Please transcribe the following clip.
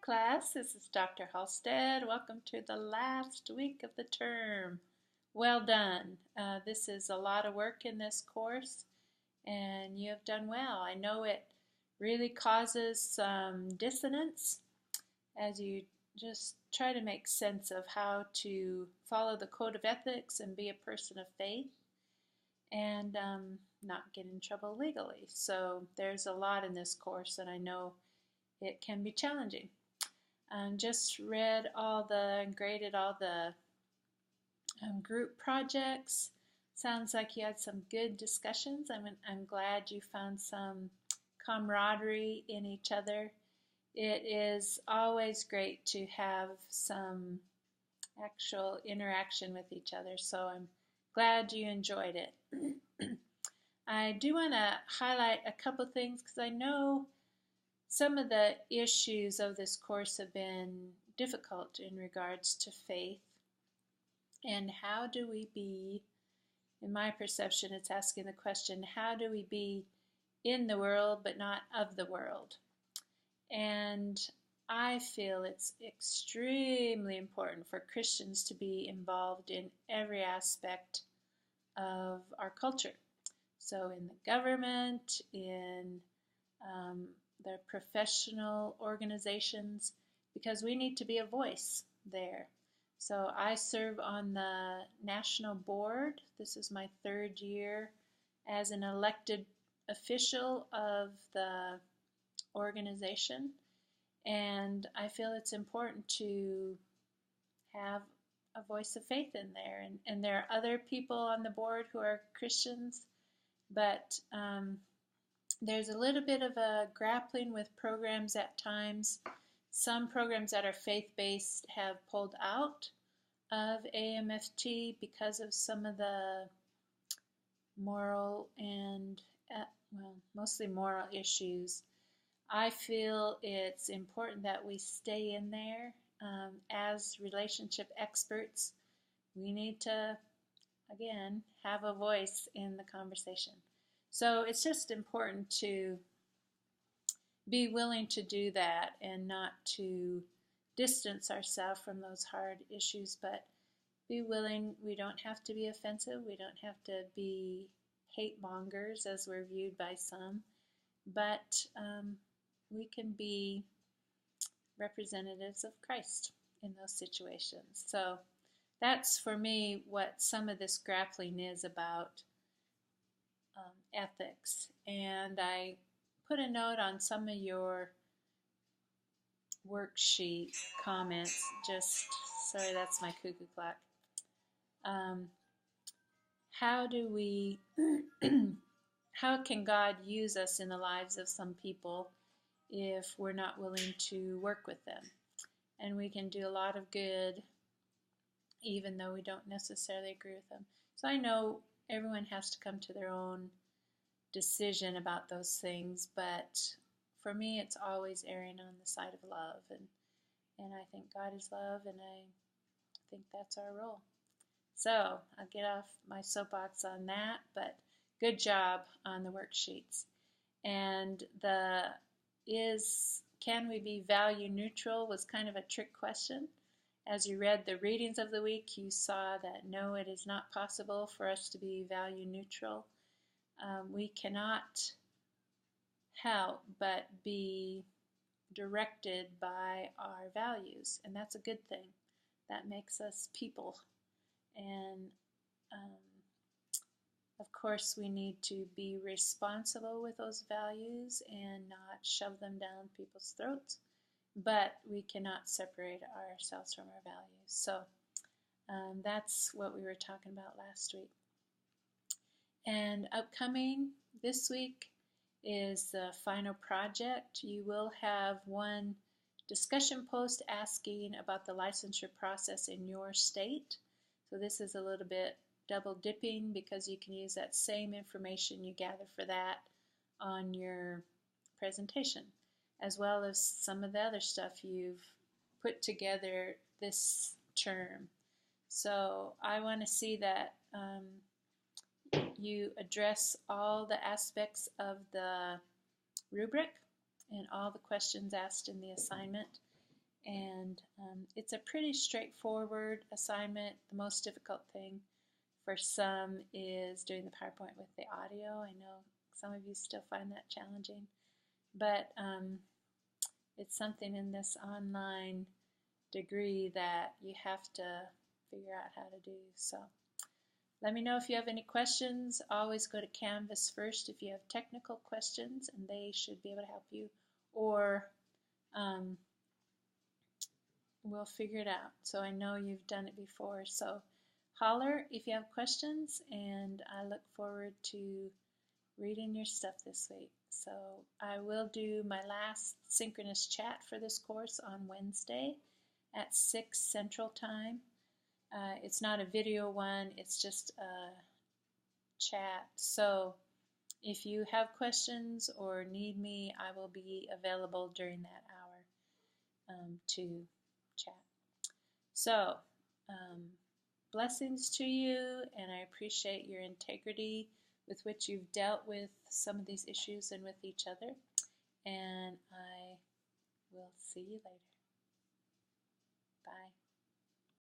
class. This is Dr. Halstead. Welcome to the last week of the term. Well done. This is a lot of work in this course, and you have done well. I know it really causes some dissonance as you just try to make sense of how to follow the code of ethics and be a person of faith and not get in trouble legally. So there's a lot in this course, and I know it can be challenging. Just read and graded all the group projects. Sounds like you had some good discussions. I'm glad you found some camaraderie in each other. It is always great to have some actual interaction with each other, so I'm glad you enjoyed it. I do want to highlight a couple things because I know some of the issues of this course have been difficult in regards to faith. And how do we be, in my perception, it's asking the question, how do we be in the world but not of the world? And I feel it's extremely important for Christians to be involved in every aspect of our culture. So in the government, in the professional organizations, because we need to be a voice there. So I serve on the national board. This is my third year as an elected official of the organization, and I feel it's important to have a voice of faith in there. And there are other people on the board who are Christians, but there's a little bit of a grappling with programs at times. Some programs that are faith-based have pulled out of AMFT because of some of the moral and, mostly moral issues. I feel it's important that we stay in there. As relationship experts, we need to, again, have a voice in the conversation. So it's just important to be willing to do that and not to distance ourselves from those hard issues, but be willing. We don't have to be offensive. We don't have to be hate mongers as we're viewed by some, but we can be representatives of Christ in those situations. So that's for me what some of this grappling is about ethics. And I put a note on some of your worksheet comments. Sorry, that's my cuckoo clock. How can God use us in the lives of some people if we're not willing to work with them? And we can do a lot of good even though we don't necessarily agree with them. So I know everyone has to come to their own decision about those things, but for me it's always erring on the side of love, and I think God is love, and I think that's our role. So I'll get off my soapbox on that, but good job on the worksheets. And can we be value neutral was kind of a trick question. As you read the readings of the week, you saw that no, it is not possible for us to be value neutral. We cannot help but be directed by our values, and that's a good thing. That makes us people. And of course, we need to be responsible with those values and not shove them down people's throats, but we cannot separate ourselves from our values. So that's what we were talking about last week. And upcoming this week is the final project. You will have one discussion post asking about the licensure process in your state. So this is a little bit double dipping because you can use that same information you gather for that on your presentation, as well as some of the other stuff you've put together this term. So I want to see that you address all the aspects of the rubric and all the questions asked in the assignment. And it's a pretty straightforward assignment. The most difficult thing for some is doing the PowerPoint with the audio. I know some of you still find that challenging, but it's something in this online degree that you have to figure out how to do. So let me know if you have any questions. Always go to Canvas first if you have technical questions, and they should be able to help you, or we'll figure it out. So I know you've done it before. So holler if you have questions, and I look forward to reading your stuff this week. So I will do my last synchronous chat for this course on Wednesday at 6 Central Time. It's not a video one, it's just a chat. So if you have questions or need me, I will be available during that hour to chat. So blessings to you, and I appreciate your integrity with which you've dealt with some of these issues and with each other. And I will see you later.